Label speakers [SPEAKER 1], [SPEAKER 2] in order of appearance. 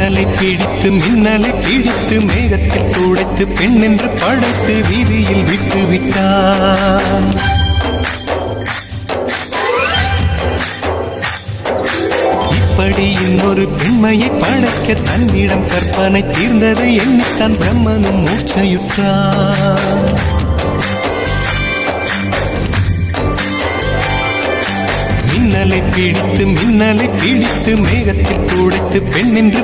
[SPEAKER 1] மின்னலை பிடித்து மேகத்தில் துடைத்து பெண் என்று படைத்து வீதியில் விட்டு விட்டான். இப்படி இன்னொரு பெண்மையை படைக்க தன்னிடம் கற்பனை தீர்ந்ததை எண்ணித்தான் பிரம்மனும் மூர்ச்சையுற்றான். மின்னலை பிடித்து மேகத்தில் துடைத்து பெண் என்று